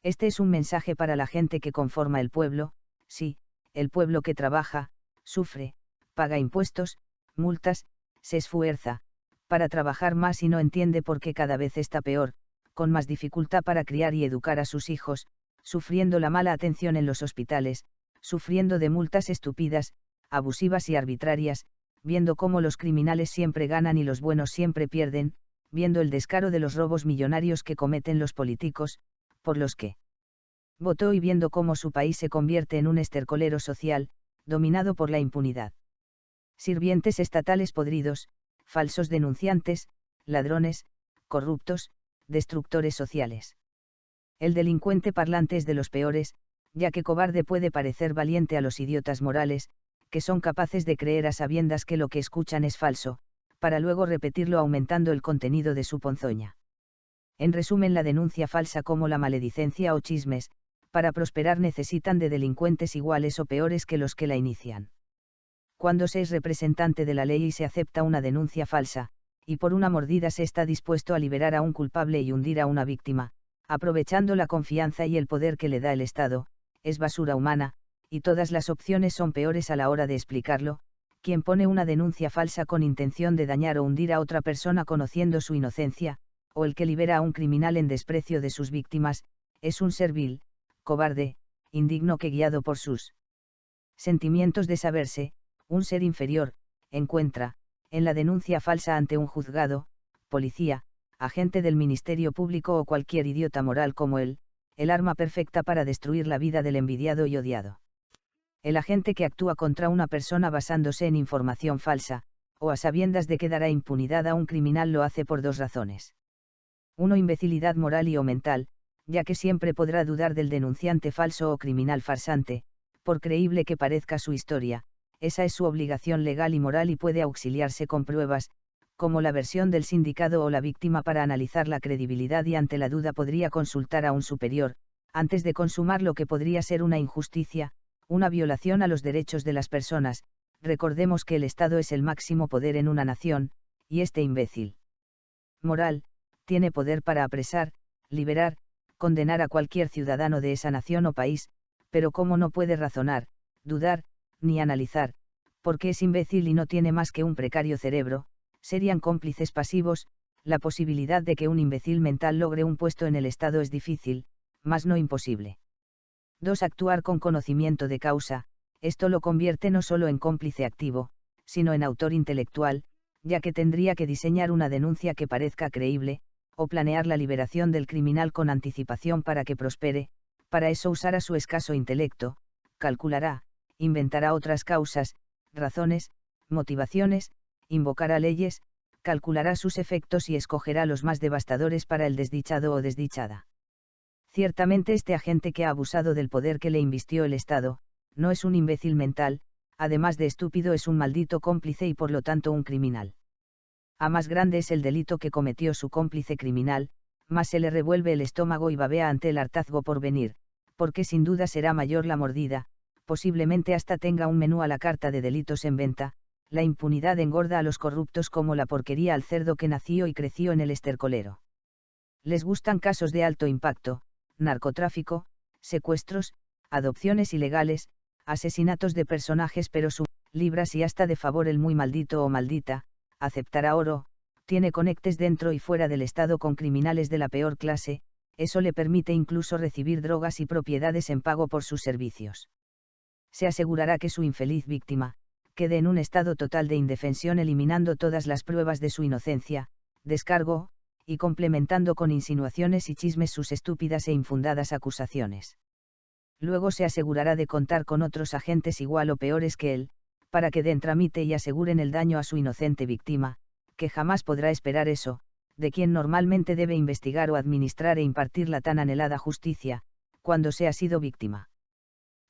Este es un mensaje para la gente que conforma el pueblo, sí, el pueblo que trabaja, sufre, paga impuestos, multas, se esfuerza, para trabajar más y no entiende por qué cada vez está peor, con más dificultad para criar y educar a sus hijos, sufriendo la mala atención en los hospitales, sufriendo de multas estúpidas, abusivas y arbitrarias, viendo cómo los criminales siempre ganan y los buenos siempre pierden, viendo el descaro de los robos millonarios que cometen los políticos, por los que votó y viendo cómo su país se convierte en un estercolero social, dominado por la impunidad. Sirvientes estatales podridos, falsos denunciantes, ladrones, corruptos, destructores sociales. El delincuente parlante es de los peores, ya que cobarde puede parecer valiente a los idiotas morales, que son capaces de creer a sabiendas que lo que escuchan es falso, para luego repetirlo aumentando el contenido de su ponzoña. En resumen, la denuncia falsa como la maledicencia o chismes, para prosperar necesitan de delincuentes iguales o peores que los que la inician. Cuando se es representante de la ley y se acepta una denuncia falsa, y por una mordida se está dispuesto a liberar a un culpable y hundir a una víctima, aprovechando la confianza y el poder que le da el Estado, es basura humana, y todas las opciones son peores a la hora de explicarlo. Quien pone una denuncia falsa con intención de dañar o hundir a otra persona conociendo su inocencia, o el que libera a un criminal en desprecio de sus víctimas, es un ser vil, cobarde, indigno que guiado por sus sentimientos de saberse, un ser inferior, encuentra, en la denuncia falsa ante un juzgado, policía, agente del Ministerio Público o cualquier idiota moral como él, el arma perfecta para destruir la vida del envidiado y odiado. El agente que actúa contra una persona basándose en información falsa, o a sabiendas de que dará impunidad a un criminal lo hace por dos razones. 1. Imbecilidad moral y o mental, ya que siempre podrá dudar del denunciante falso o criminal farsante, por creíble que parezca su historia, esa es su obligación legal y moral y puede auxiliarse con pruebas, como la versión del sindicado o la víctima para analizar la credibilidad y ante la duda podría consultar a un superior, antes de consumar lo que podría ser una injusticia, una violación a los derechos de las personas. Recordemos que el Estado es el máximo poder en una nación, y este imbécil moral, tiene poder para apresar, liberar, condenar a cualquier ciudadano de esa nación o país, pero como no puede razonar, dudar, ni analizar, porque es imbécil y no tiene más que un precario cerebro, serían cómplices pasivos. La posibilidad de que un imbécil mental logre un puesto en el Estado es difícil, mas no imposible. 2. Actuar con conocimiento de causa, esto lo convierte no solo en cómplice activo, sino en autor intelectual, ya que tendría que diseñar una denuncia que parezca creíble, o planear la liberación del criminal con anticipación para que prospere. Para eso usará su escaso intelecto, calculará, inventará otras causas, razones, motivaciones, invocará leyes, calculará sus efectos y escogerá los más devastadores para el desdichado o desdichada. Ciertamente este agente que ha abusado del poder que le invistió el Estado, no es un imbécil mental, además de estúpido es un maldito cómplice y por lo tanto un criminal. A más grande es el delito que cometió su cómplice criminal, más se le revuelve el estómago y babea ante el hartazgo por venir, porque sin duda será mayor la mordida, posiblemente hasta tenga un menú a la carta de delitos en venta. La impunidad engorda a los corruptos como la porquería al cerdo que nació y creció en el estercolero. Les gustan casos de alto impacto, narcotráfico, secuestros, adopciones ilegales, asesinatos de personajes, pero su libras y hasta de favor el muy maldito o maldita, aceptará oro, tiene conectes dentro y fuera del Estado con criminales de la peor clase, eso le permite incluso recibir drogas y propiedades en pago por sus servicios. Se asegurará que su infeliz víctima quede en un estado total de indefensión eliminando todas las pruebas de su inocencia, descargo, y complementando con insinuaciones y chismes sus estúpidas e infundadas acusaciones. Luego se asegurará de contar con otros agentes igual o peores que él, para que den trámite y aseguren el daño a su inocente víctima, que jamás podrá esperar eso, de quien normalmente debe investigar o administrar e impartir la tan anhelada justicia, cuando se ha sido víctima.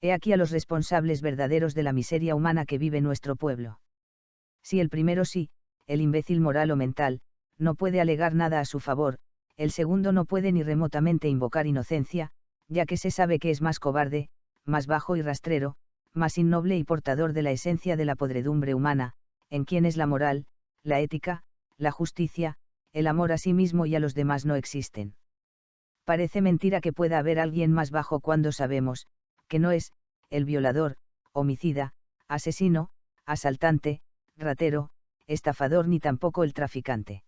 He aquí a los responsables verdaderos de la miseria humana que vive nuestro pueblo. Si el primero sí, el imbécil moral o mental, no puede alegar nada a su favor, el segundo no puede ni remotamente invocar inocencia, ya que se sabe que es más cobarde, más bajo y rastrero, más innoble y portador de la esencia de la podredumbre humana, en quienes la moral, la ética, la justicia, el amor a sí mismo y a los demás no existen. Parece mentira que pueda haber alguien más bajo cuando sabemos, que no es, el violador, homicida, asesino, asaltante, ratero, estafador ni tampoco el traficante.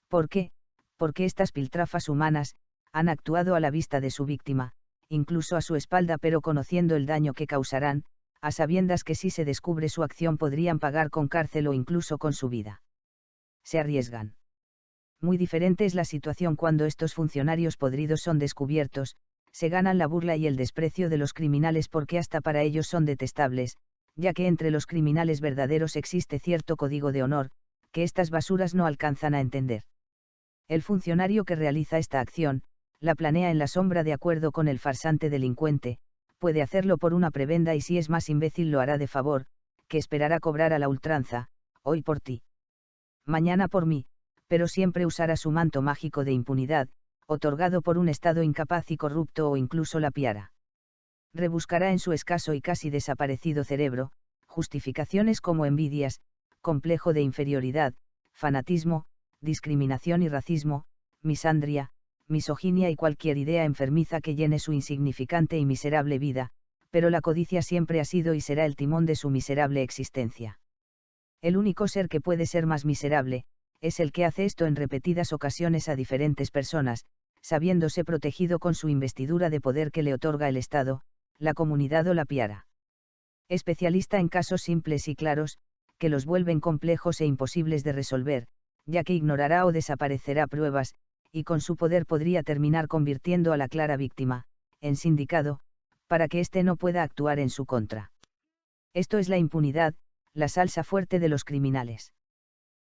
¿Por qué? Porque estas piltrafas humanas, han actuado a la vista de su víctima, incluso a su espalda, pero conociendo el daño que causarán, a sabiendas que si se descubre su acción podrían pagar con cárcel o incluso con su vida. Se arriesgan. Muy diferente es la situación cuando estos funcionarios podridos son descubiertos, se ganan la burla y el desprecio de los criminales porque hasta para ellos son detestables, ya que entre los criminales verdaderos existe cierto código de honor, que estas basuras no alcanzan a entender. El funcionario que realiza esta acción, la planea en la sombra de acuerdo con el farsante delincuente, puede hacerlo por una prebenda y si es más imbécil lo hará de favor, que esperará cobrar a la ultranza, hoy por ti, mañana por mí, pero siempre usará su manto mágico de impunidad, otorgado por un Estado incapaz y corrupto o incluso la piara. Rebuscará en su escaso y casi desaparecido cerebro, justificaciones como envidias, complejo de inferioridad, fanatismo, discriminación y racismo, misandria, misoginia y cualquier idea enfermiza que llene su insignificante y miserable vida, pero la codicia siempre ha sido y será el timón de su miserable existencia. El único ser que puede ser más miserable, es el que hace esto en repetidas ocasiones a diferentes personas, sabiéndose protegido con su investidura de poder que le otorga el Estado, la comunidad o la piara. Especialista en casos simples y claros, que los vuelven complejos e imposibles de resolver, ya que ignorará o desaparecerá pruebas, y con su poder podría terminar convirtiendo a la clara víctima, en sindicado, para que éste no pueda actuar en su contra. Esto es la impunidad, la salsa fuerte de los criminales.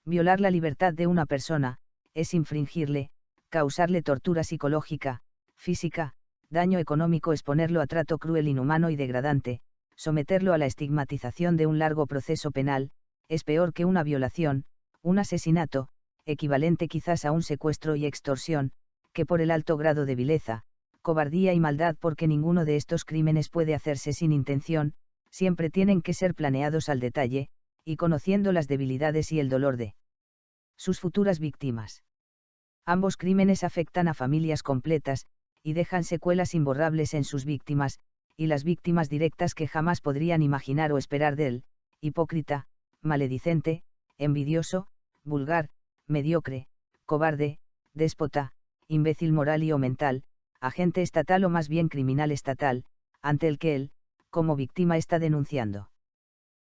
Violar la libertad de una persona, es infringirle, causarle tortura psicológica, física, daño económico, exponerlo a trato cruel, inhumano y degradante, someterlo a la estigmatización de un largo proceso penal, es peor que una violación, un asesinato, equivalente quizás a un secuestro y extorsión, que por el alto grado de vileza, cobardía y maldad, porque ninguno de estos crímenes puede hacerse sin intención, siempre tienen que ser planeados al detalle, y conociendo las debilidades y el dolor de sus futuras víctimas. Ambos crímenes afectan a familias completas, y dejan secuelas imborrables en sus víctimas, y las víctimas directas que jamás podrían imaginar o esperar de él, hipócrita, maledicente, envidioso, vulgar, mediocre, cobarde, déspota, imbécil moral y o mental, agente estatal o más bien criminal estatal, ante el que él, como víctima, está denunciando.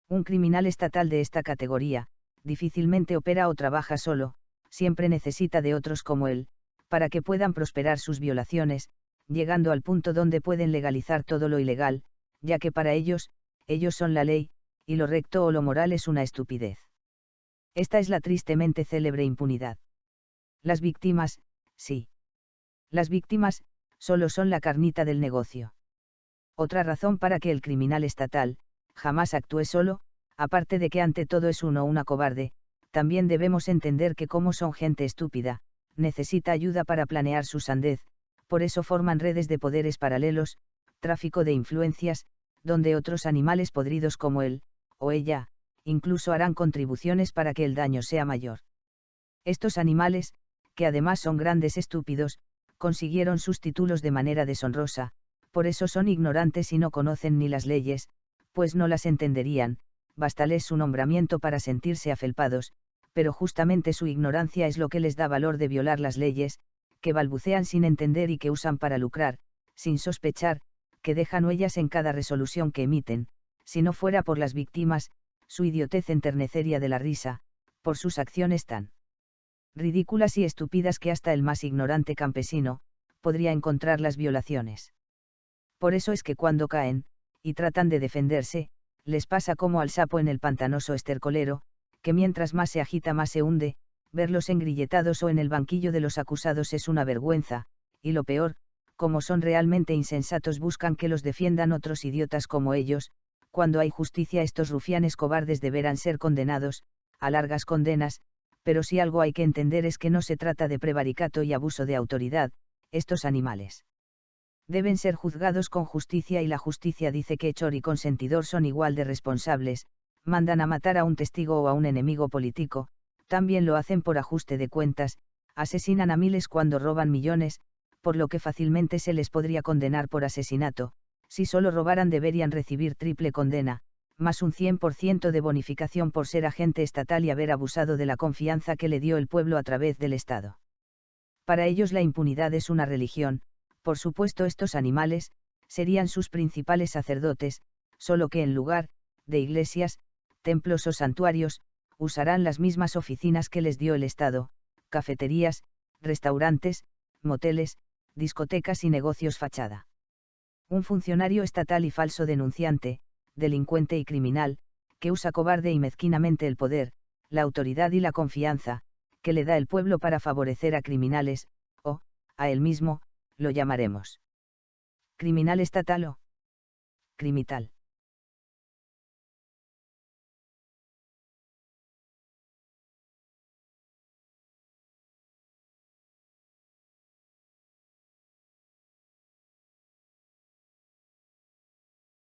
Un criminal estatal de esta categoría, difícilmente opera o trabaja solo, siempre necesita de otros como él, para que puedan prosperar sus violaciones, llegando al punto donde pueden legalizar todo lo ilegal, ya que para ellos son la ley, y lo recto o lo moral es una estupidez. Esta es la tristemente célebre impunidad. Las víctimas, sí. Las víctimas, solo son la carnita del negocio. Otra razón para que el criminal estatal, jamás actúe solo, aparte de que ante todo es uno una cobarde, también debemos entender que como son gente estúpida, necesita ayuda para planear su sandez, por eso forman redes de poderes paralelos, tráfico de influencias, donde otros animales podridos como él, o ella, incluso harán contribuciones para que el daño sea mayor. Estos animales, que además son grandes estúpidos, consiguieron sus títulos de manera deshonrosa, por eso son ignorantes y no conocen ni las leyes, pues no las entenderían, bastales su nombramiento para sentirse afelpados, pero justamente su ignorancia es lo que les da valor de violar las leyes, que balbucean sin entender y que usan para lucrar, sin sospechar, que dejan huellas en cada resolución que emiten, si no fuera por las víctimas, su idiotez enternecería de la risa, por sus acciones tan ridículas y estúpidas que hasta el más ignorante campesino, podría encontrar las violaciones. Por eso es que cuando caen, y tratan de defenderse, les pasa como al sapo en el pantanoso estercolero, que mientras más se agita más se hunde, verlos engrilletados o en el banquillo de los acusados es una vergüenza, y lo peor, como son realmente insensatos buscan que los defiendan otros idiotas como ellos, cuando hay justicia estos rufianes cobardes deberán ser condenados, a largas condenas, pero si algo hay que entender es que no se trata de prevaricato y abuso de autoridad, estos animales deben ser juzgados con justicia y la justicia dice que hechor y consentidor son igual de responsables, mandan a matar a un testigo o a un enemigo político, también lo hacen por ajuste de cuentas, asesinan a miles cuando roban millones, por lo que fácilmente se les podría condenar por asesinato. Si solo robaran deberían recibir triple condena, más un 100% de bonificación por ser agente estatal y haber abusado de la confianza que le dio el pueblo a través del Estado. Para ellos la impunidad es una religión, por supuesto estos animales, serían sus principales sacerdotes, solo que en lugar de iglesias, templos o santuarios, usarán las mismas oficinas que les dio el Estado, cafeterías, restaurantes, moteles, discotecas y negocios fachada. Un funcionario estatal y falso denunciante, delincuente y criminal, que usa cobarde y mezquinamente el poder, la autoridad y la confianza, que le da el pueblo para favorecer a criminales, o, a él mismo, lo llamaremos criminal estatal o crimital.